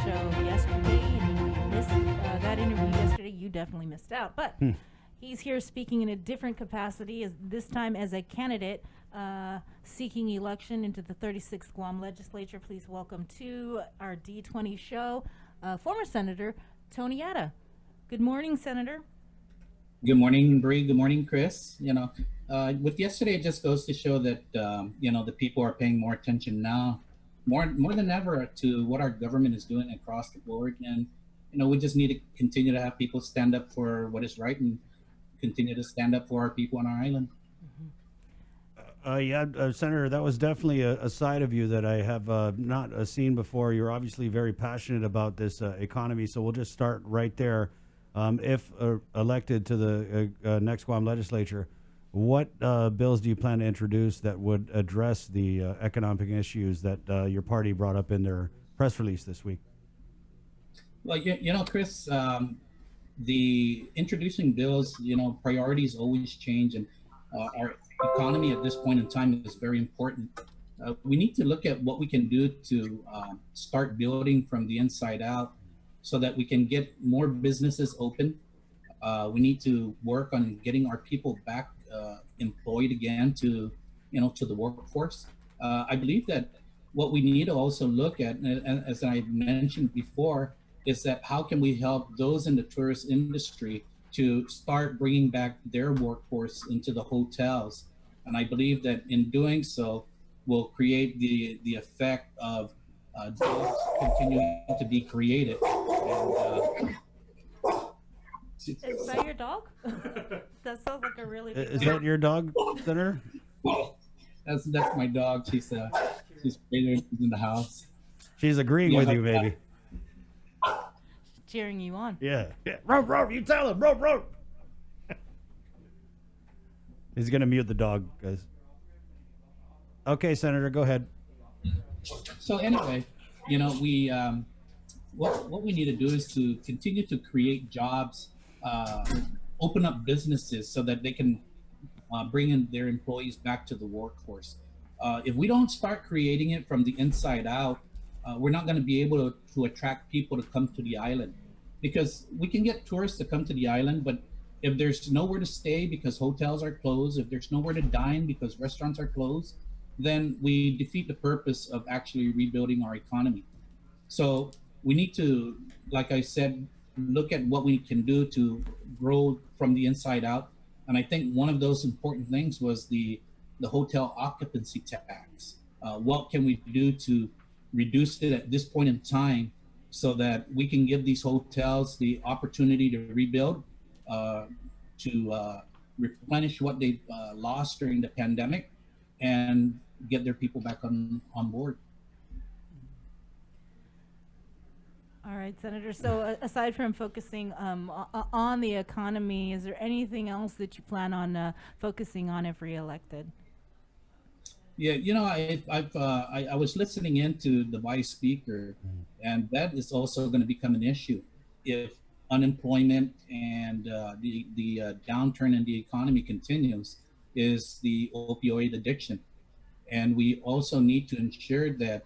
show yesterday, and if you missed that interview yesterday, you definitely missed out. But he's here speaking in a different capacity, as this time as a candidate seeking election into the 36th Guam legislature. Please welcome to our D20 show, former Senator Tony Yata. Good morning, Senator. Good morning, Bree. Good morning, Chris. With yesterday, it just goes to show that the people are paying more attention now, more than ever, to what our government is doing across the board. And we just need to continue to have people stand up for what is right and continue to stand up for our people on our island. Senator, that was definitely a side of you that I have not seen before. You're obviously very passionate about this economy, so we'll just start right there. If elected to the next Guam legislature, what bills do you plan to introduce that would address the economic issues that your party brought up in their press release this week? Well, Chris, the introducing bills, priorities always change, and our economy at this point in time is very important. We need to look at what we can do to start building from the inside out, so that we can get more businesses open. We need to work on getting our people back employed again to the workforce. I believe that what we need to also look at, and as I mentioned before, is that how can we help those in the tourist industry to start bringing back their workforce into the hotels. And I believe that in doing so, will create the effect of jobs continuing to be created. And, Is that your dog? That sounds like a really big Is dog. that your dog, Senator? that's my dog. She's in the house. She's agreeing with you, maybe. Cheering you on. Yeah. Rope, you tell him, rope. He's going to mute the dog, guys. Okay, Senator, go ahead. So anyway, we what we need to do is to continue to create jobs, open up businesses so that they can bring in their employees back to the workforce. If we don't start creating it from the inside out, we're not going to be able to attract people to come to the island, because we can get tourists to come to the island, but if there's nowhere to stay because hotels are closed, if there's nowhere to dine because restaurants are closed, then we defeat the purpose of actually rebuilding our economy. So we need to, like I said, look at what we can do to grow from the inside out. And I think one of those important things was the hotel occupancy tax. What can we do to reduce it at this point in time so that we can give these hotels the opportunity to rebuild, to replenish what they've lost during the pandemic, and get their people back on board. All right, Senator. So aside from focusing on the economy, is there anything else that you plan on focusing on if reelected? Yeah, I was listening into the vice speaker, and that is also going to become an issue if unemployment and the downturn in the economy continues, is the opioid addiction. And we also need to ensure that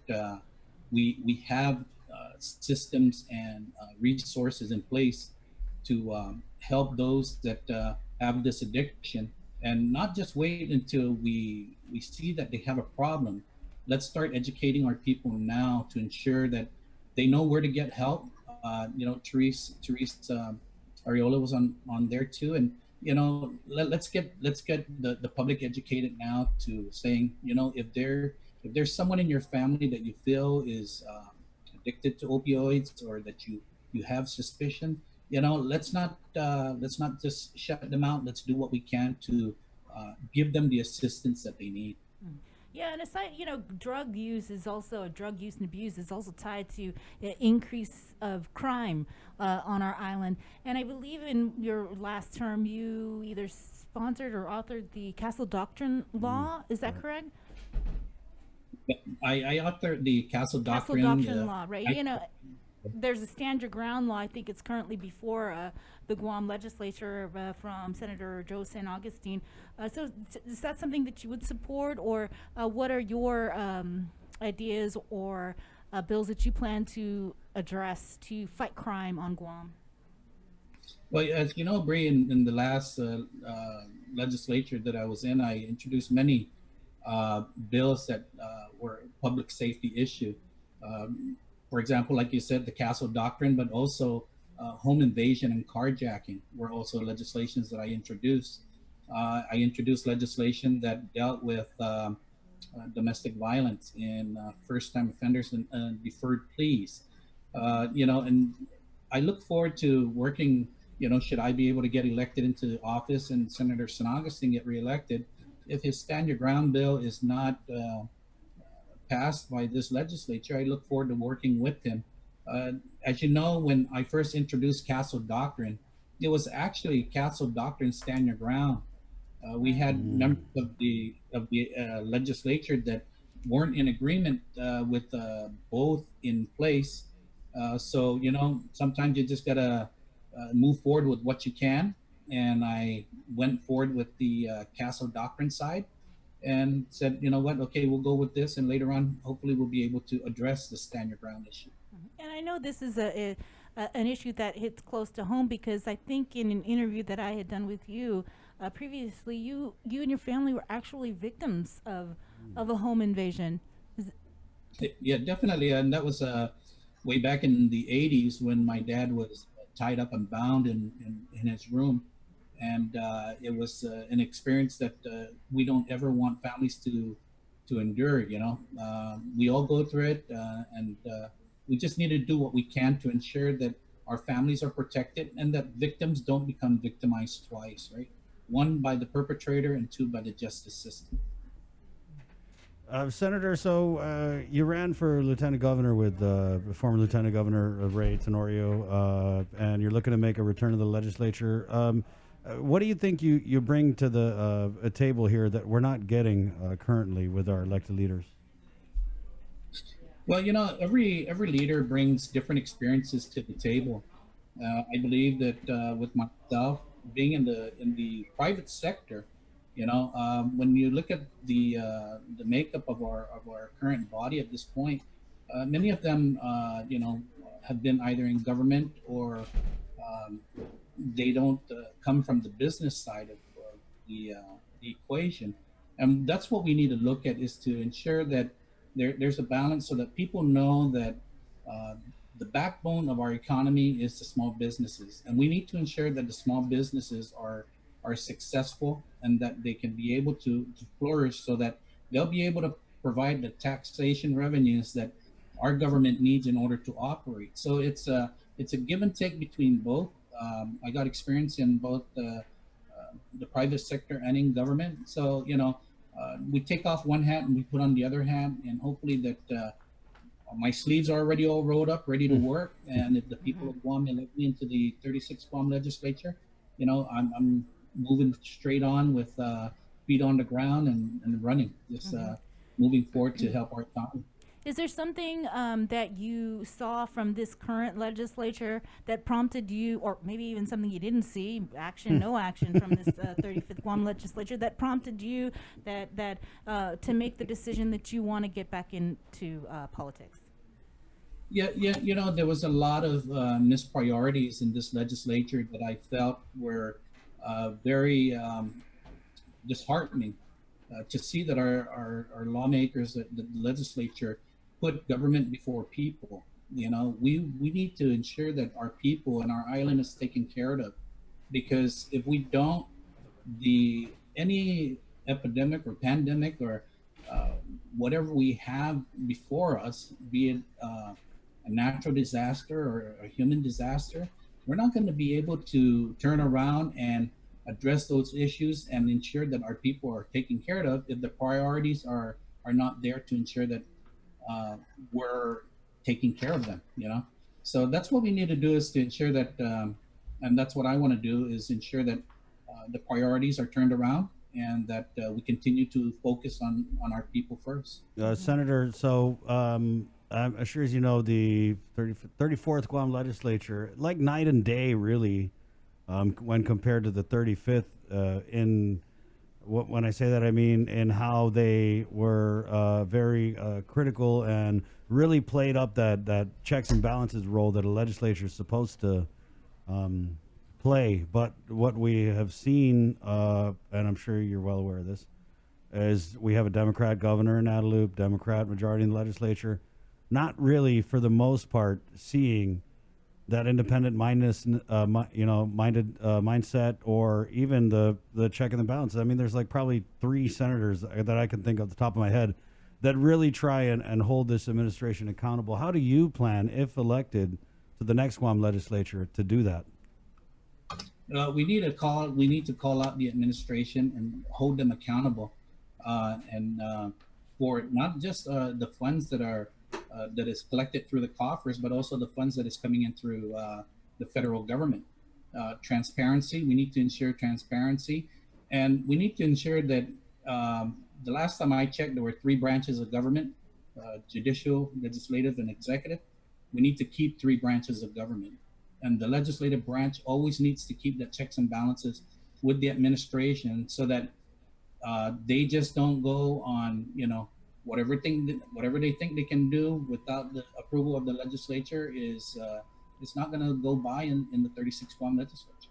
we have systems and resources in place to help those that have this addiction, and not just wait until we see that they have a problem. Let's start educating our people now to ensure that they know where to get help. Therese Ariola was on there too, and let's get the public educated now to saying, if there's someone in your family that you feel is addicted to opioids, or that you have suspicion, let's not just shut them out. Let's do what we can to give them the assistance that they need. Yeah, and aside, drug use and abuse is also tied to increase of crime on our island. And I believe in your last term, you either sponsored or authored the Castle Doctrine law. Is that correct? I authored the Castle Doctrine law, right? There's a stand your ground law. I think it's currently before the Guam legislature from Senator Joe San Augustine. So is that something that you would support, or what are your ideas or bills that you plan to address to fight crime on Guam? Well, as you know, Bree, in the last legislature that I was in, I introduced many bills that were public safety issue. For example, like you said, the Castle Doctrine, but also home invasion and carjacking were also legislations that I introduced. I introduced legislation that dealt with domestic violence in first-time offenders and deferred pleas. And I look forward to working. Should I be able to get elected into office and Senator San Agustin get reelected, if his stand your ground bill is not passed by this legislature, I look forward to working with him. As you know, when I first introduced Castle Doctrine, it was actually Castle Doctrine stand your ground. We had members of the legislature that weren't in agreement with both in place. So sometimes you just gotta move forward with what you can. And I went forward with the Castle Doctrine side and said, you know what, okay, we'll go with this, and later on, hopefully, we'll be able to address the stand your ground issue. And I know this is an issue that hits close to home because I think in an interview that I had done with you previously, you and your family were actually victims of a home invasion. Yeah, definitely, and that was way back in the '80s when my dad was tied up and bound in his room, and it was an experience that we don't ever want families to endure. We all go through it, and we just need to do what we can to ensure that our families are protected and that victims don't become victimized twice, right? One by the perpetrator and two by the justice system. Senator, so you ran for lieutenant governor with former Lieutenant Governor Ray Tenorio, and you're looking to make a return to the legislature. What do you think you bring to the a table here that we're not getting currently with our elected leaders? Well, every leader brings different experiences to the table. I believe that with myself being in the private sector, when you look at the makeup of our current body at this point, many of them, have been either in government or they don't come from the business side of the equation. And that's what we need to look at, is to ensure that there's a balance so that people know that the backbone of our economy is the small businesses, and we need to ensure that the small businesses are successful and that they can be able to flourish so that they'll be able to provide the taxation revenues that our government needs in order to operate. So it's a give and take between both. I got experience in both the private sector and in government. So, we take off one hat and we put on the other hat, and hopefully that my sleeves are already all rolled up, ready to work. And if the people of Guam elect me into the 36th Guam legislature, I'm moving straight on with feet on the ground and running, just moving forward to help our economy. Is there something that you saw from this current legislature that prompted you, or maybe even something you didn't see, no action from this 35th Guam legislature, that prompted you that to make the decision that you want to get back into politics? Yeah, there was a lot of missed priorities in this legislature that I felt were very disheartening to see that our lawmakers, the legislature, put government before people. We need to ensure that our people and our island is taken care of, because if we don't, any epidemic or pandemic or whatever we have before us, be it a natural disaster or a human disaster, we're not going to be able to turn around and address those issues and ensure that our people are taken care of if the priorities are not there to ensure that we're taking care of them. So that's what we need to do, is to ensure that, and that's what I want to do, is ensure that the priorities are turned around and that we continue to focus on our people first. Senator, so I'm sure as you know, the 34th Guam legislature, like night and day, really, when compared to the 35th, in when I say that, I mean in how they were very critical and really played up that checks and balances role that a legislature is supposed to play. But what we have seen, and I'm sure you're well aware of this, is we have a Democrat governor in Guadalupe, Democrat majority in the legislature, not really for the most part seeing that independent mindedness, mindset, or even the check and the balance. I mean, there's like probably 3 senators that I can think of the top of my head that really try and hold this administration accountable. How do you plan, if elected to the next Guam legislature, to do that? We need to call out the administration and hold them accountable, for not just the funds that is collected through the coffers, but also the funds that is coming in through the federal government. Transparency. We need to ensure transparency, and we need to ensure that the last time I checked, there were 3 branches of government: judicial, legislative, and executive. We need to keep 3 branches of government. And the legislative branch always needs to keep the checks and balances with the administration, so that they just don't go on, whatever they think they can do without the approval of the legislature is not going to go by in the 36 Guam legislature.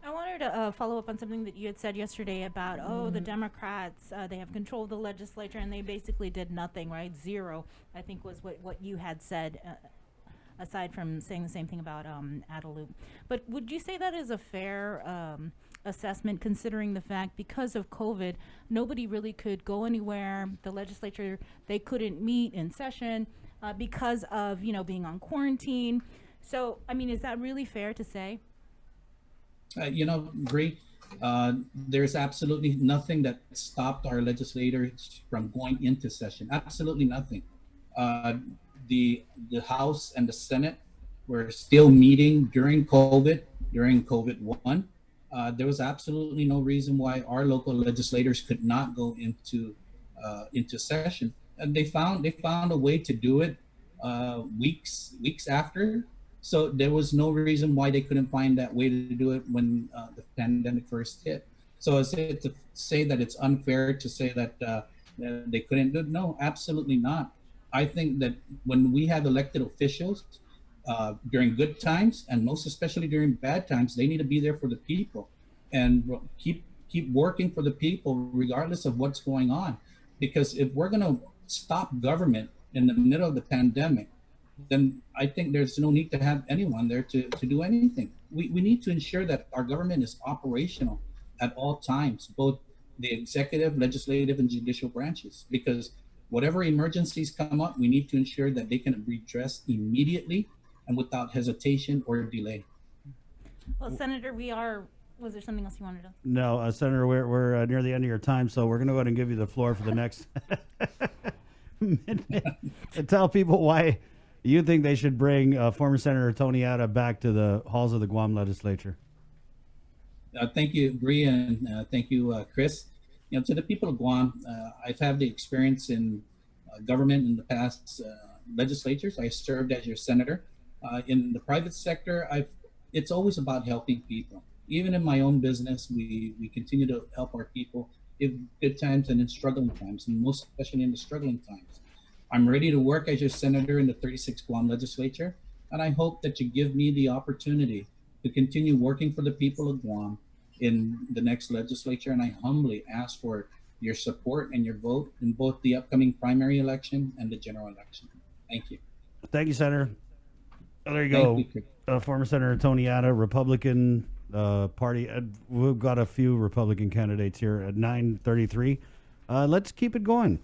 I wanted to follow up on something that you had said yesterday about, the Democrats, they have control of the legislature, and they basically did nothing, right? Zero, I think was what you had said, aside from saying the same thing about Guadalupe. But would you say that is a fair assessment, considering the fact, because of COVID, nobody really could go anywhere? The legislature, they couldn't meet in session because of, being on quarantine. So, I mean, is that really fair to say? Bree, there's absolutely nothing that stopped our legislators from going into session. Absolutely nothing. The House and the Senate were still meeting during COVID-1. There was absolutely no reason why our local legislators could not go into session, and they found a way to do it weeks after. So there was no reason why they couldn't find that way to do it when the pandemic first hit. So is it to say that it's unfair to say that they couldn't do it? No, absolutely not. I think that when we have elected officials during good times, and most especially during bad times, they need to be there for the people and keep working for the people regardless of what's going on. Because if we're going to stop government in the middle of the pandemic, then I think there's no need to have anyone there to do anything. We need to ensure that our government is operational at all times, both the executive, legislative, and judicial branches, because whatever emergencies come up, we need to ensure that they can be addressed immediately and without hesitation or delay. Well, Senator, was there something else you wanted to? No, Senator, we're near the end of your time, so we're going to go ahead and give you the floor for the next minute and tell people why you think they should bring former Senator Tony Ada back to the halls of the Guam legislature. Thank you, Bree, and thank you, Chris. To the people of Guam, I've had the experience in government in the past legislatures. I served as your senator. In the private sector, it's always about helping people. Even in my own business, we continue to help our people in good times and in struggling times, and most especially in the struggling times. I'm ready to work as your senator in the 36 Guam legislature, and I hope that you give me the opportunity to continue working for the people of Guam in the next legislature. And I humbly ask for your support and your vote in both the upcoming primary election and the general election. Thank you. Thank you, Senator. There you go. Thank you. Former Senator Tony Ada, Republican Party. We've got a few Republican candidates here at 9:33. Let's keep it going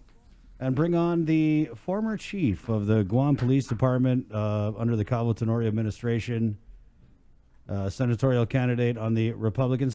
and bring on the former chief of the Guam Police Department under the Cabo Tenorio administration, senatorial candidate on the Republican